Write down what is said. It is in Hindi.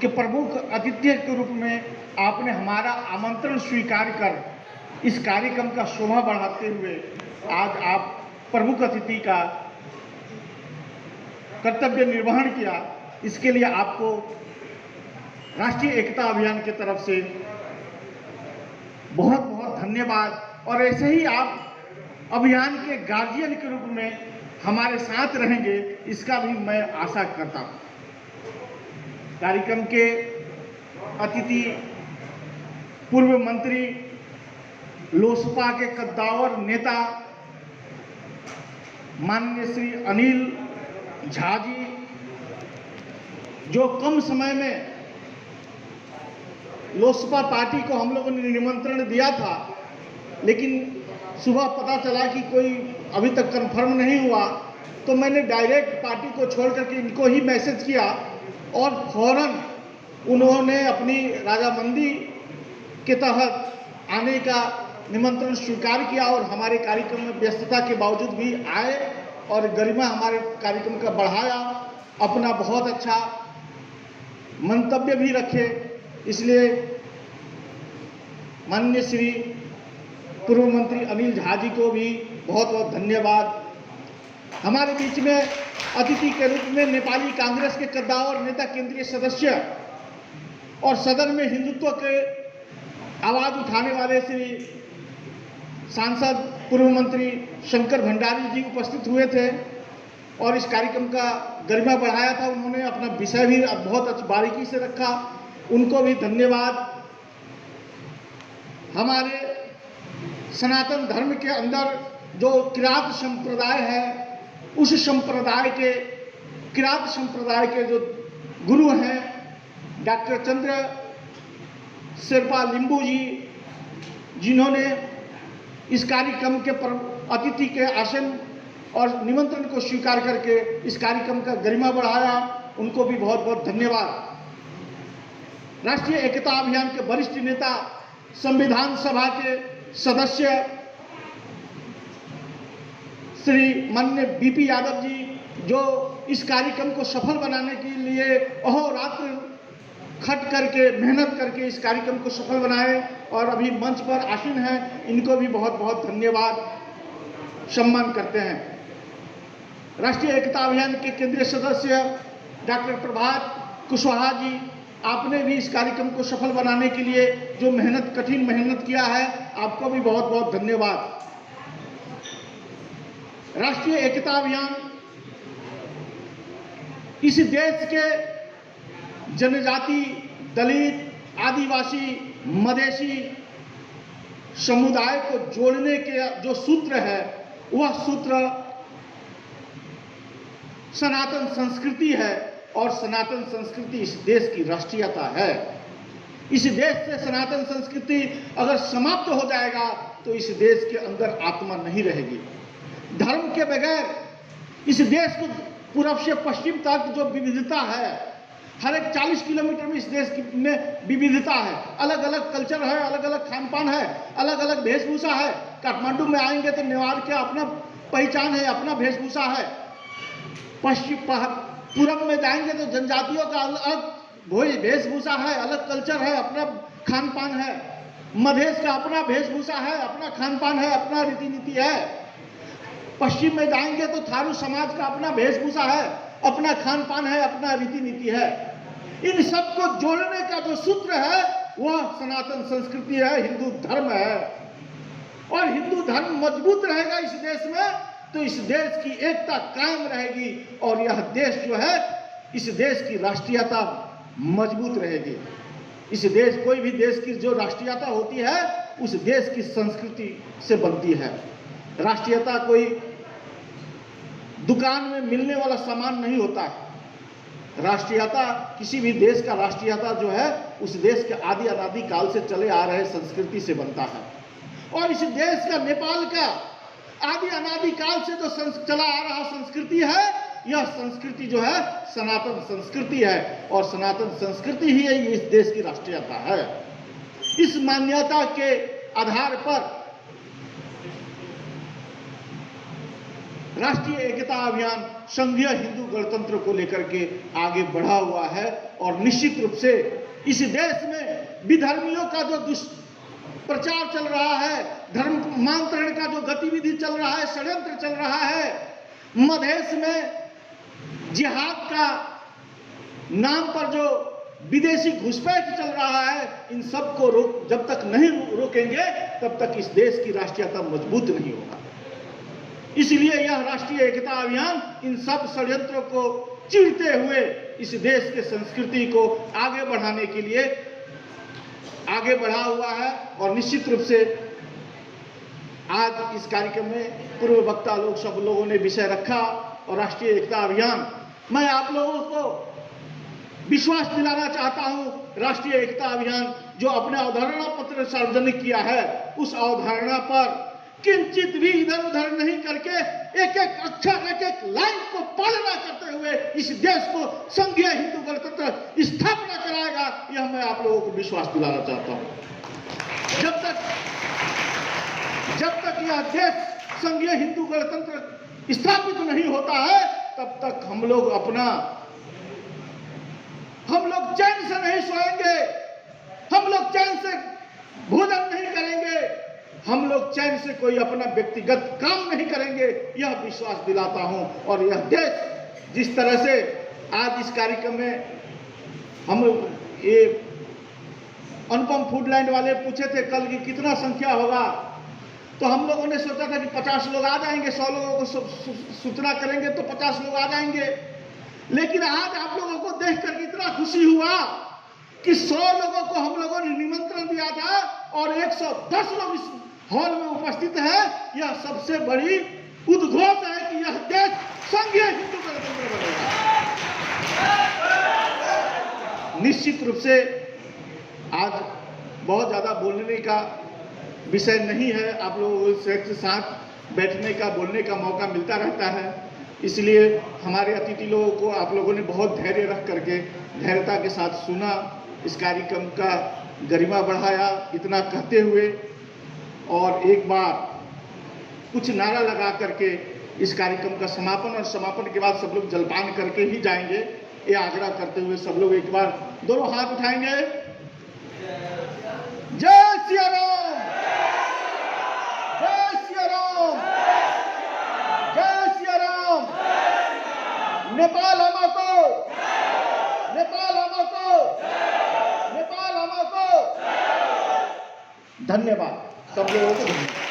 कि प्रमुख अतिथि के रूप में आपने हमारा आमंत्रण स्वीकार कर इस कार्यक्रम का शोभा बढ़ाते हुए आज आप प्रमुख अतिथि का कर्तव्य निर्वहन किया। इसके लिए आपको राष्ट्रीय एकता अभियान की तरफ से बहुत बहुत धन्यवाद। और ऐसे ही आप अभियान के गार्जियन के रूप में हमारे साथ रहेंगे, इसका भी मैं आशा करता हूँ। कार्यक्रम के अतिथि पूर्व मंत्री, लोसपा के कद्दावर नेता माननीय श्री अनिल झा जी, जो कम समय में लोसपा पार्टी को हम लोगों ने निमंत्रण दिया था, लेकिन सुबह पता चला कि कोई अभी तक कंफर्म नहीं हुआ, तो मैंने डायरेक्ट पार्टी को छोड़ करके इनको ही मैसेज किया और फौरन उन्होंने अपनी राजामंदी के तहत आने का निमंत्रण स्वीकार किया और हमारे कार्यक्रम में व्यस्तता के बावजूद भी आए और गरिमा हमारे कार्यक्रम का बढ़ाया, अपना बहुत अच्छा मंतव्य भी रखे। इसलिए माननीय श्री पूर्व मंत्री अनिल झा जी को भी बहुत बहुत धन्यवाद। हमारे बीच में अतिथि के रूप में नेपाली कांग्रेस के कद्दावर नेता, केंद्रीय सदस्य और सदन में हिंदुत्व के आवाज उठाने वाले श्री सांसद पूर्व मंत्री शंकर भंडारी जी उपस्थित हुए थे और इस कार्यक्रम का गरिमा बढ़ाया था। उन्होंने अपना विषय भी बहुत बारीकी से रखा, उनको भी धन्यवाद। हमारे सनातन धर्म के अंदर जो किरात संप्रदाय है, उस किरात संप्रदाय के जो गुरु हैं डॉक्टर चंद्र शेरपा लिंबू जी, जिन्होंने इस कार्यक्रम के अतिथि के आसन और निमंत्रण को स्वीकार करके इस कार्यक्रम का गरिमा बढ़ाया, उनको भी बहुत बहुत धन्यवाद। राष्ट्रीय एकता अभियान के वरिष्ठ नेता, संविधान सभा के सदस्य श्री माननीय बीपी यादव जी, जो इस कार्यक्रम को सफल बनाने के लिए अहोरात्र खट करके मेहनत करके इस कार्यक्रम को सफल बनाए और अभी मंच पर आसीन हैं, इनको भी बहुत बहुत धन्यवाद सम्मान करते हैं। राष्ट्रीय एकता अभियान के केंद्रीय सदस्य डॉक्टर प्रभात कुशवाहा जी, आपने भी इस कार्यक्रम को सफल बनाने के लिए जो कठिन मेहनत किया है, आपको भी बहुत बहुत धन्यवाद। राष्ट्रीय एकता अभियान इस देश के जनजाति, दलित, आदिवासी, मधेसी समुदाय को जोड़ने के जो सूत्र है, वह सूत्र सनातन संस्कृति है और सनातन संस्कृति इस देश की राष्ट्रीयता है। इस देश से सनातन संस्कृति अगर समाप्त हो जाएगा तो इस देश के अंदर आत्मा नहीं रहेगी। धर्म के बगैर इस देश को पूर्व से पश्चिम तक जो विविधता है, हर एक 40 किलोमीटर में इस देश में विविधता है, अलग अलग कल्चर है, अलग अलग खान पान है, अलग अलग वेशभूषा है। काठमांडू में आएंगे तो नेवार के अपना पहचान है, अपना वेशभूषा है। पश्चिम पूरब में जाएंगे तो जनजातियों का अलग वेशभूषा है, अलग कल्चर है, अपना खान पान है। मधेश का अपना वेशभूषा है, अपना खान पान है, अपना रीति नीति है। पश्चिम में जाएंगे तो थारू समाज का अपना वेशभूषा है, अपना खान पान है, अपना रीति नीति है। इन सबको जोड़ने का जो सूत्र है वह सनातन संस्कृति है, हिंदू धर्म है। और हिंदू धर्म मजबूत रहेगा इस देश में तो इस देश की एकता कायम रहेगी और यह देश जो है, इस देश की राष्ट्रीयता मजबूत रहेगी। इस देश, कोई भी देश की जो राष्ट्रीयता होती है उस देश की संस्कृति से बनती है। राष्ट्रीयता कोई दुकान में मिलने वाला सामान नहीं होता है। राष्ट्रीयता, किसी भी देश का राष्ट्रीयता जो है उस देश के आदि अनादि काल से चले आ रहे संस्कृति से बनता है। और इस देश का, नेपाल का आदि अनादि काल से जो चला आ रहा संस्कृति है, यह संस्कृति जो है सनातन संस्कृति है और सनातन संस्कृति ही इस देश की राष्ट्रीयता है। इस मान्यता के आधार पर राष्ट्रीय एकता अभियान संघीय हिंदू गणतंत्र को लेकर के आगे बढ़ा हुआ है और निश्चित रूप से इस देश में विधर्मियों का जो दुष्प्रचार चल रहा है, धर्मांतरण का जो गतिविधि चल रहा है, षड्यंत्र चल रहा है, मधेश में जिहाद का नाम पर जो विदेशी घुसपैठ चल रहा है, इन सब को जब तक नहीं रोकेंगे तब तक इस देश की राष्ट्रीयता मजबूत नहीं होगा। इसलिए यह राष्ट्रीय एकता अभियान इन सब षड्यंत्रों को चीरते हुए इस देश के संस्कृति को आगे बढ़ाने के लिए आगे बढ़ा हुआ है। और निश्चित रूप से आज इस कार्यक्रम में पूर्व वक्ता लोग सब लोगों ने विषय रखा और राष्ट्रीय एकता अभियान, मैं आप लोगों को विश्वास दिलाना चाहता हूं, राष्ट्रीय एकता अभियान जो अपने अवधारणा पत्र सार्वजनिक किया है, उस अवधारणा पर किंचित भी इधर उधर नहीं करके एक एक अक्षर, एक एक लाइन को पालना करते हुए इस देश को संघीय हिंदू गणतंत्र स्थापना कराएगा, यह मैं आप लोगों को विश्वास दिलाना चाहता हूं। जब तक यह देश संघीय हिंदू गणतंत्र स्थापित नहीं होता है, तब तक हम लोग चैन से नहीं सोएंगे, हम लोग चैन से भोजन नहीं करेंगे, हम लोग चैन से कोई अपना व्यक्तिगत काम नहीं करेंगे, यह विश्वास दिलाता हूं। और यह देश जिस तरह से आज इस कार्यक्रम में हम ये अनुपम फूडलैंड वाले पूछे थे कल की कितना संख्या होगा, तो हम लोगों ने सोचा था कि 50 लोग आ जाएंगे, 100 लोगों को सूचना करेंगे तो 50 लोग आ जाएंगे। लेकिन आज आप लोगों को देखकर इतना खुशी हुआ कि 100 लोगों को हम लोगों ने निमंत्रण दिया था और 110 लोग इस हॉल में उपस्थित है। यह सबसे बड़ी उद्घोष है कि यह देश संघीय हिंदू गणतंत्र बनेगा। निश्चित रूप से आज बहुत ज्यादा बोलने का विषय नहीं है, आप लोगों के साथ बैठने का, बोलने का मौका मिलता रहता है, इसलिए हमारे अतिथि लोगों को आप लोगों ने बहुत धैर्य रख करके धैर्यता के साथ सुना, इस कार्यक्रम का गरिमा बढ़ाया। इतना कहते हुए और एक बार कुछ नारा लगा करके इस कार्यक्रम का समापन, और समापन के बाद सब लोग जलपान करके ही जाएंगे, ये आग्रह करते हुए सब लोग एक बार दोनों हाथ उठाएंगे। जय सिया राम, जय सिया राम, जय सिया राम। नेपाल हमको, नेपाल हमको, नेपाल हमको। धन्यवाद सब लोगों को।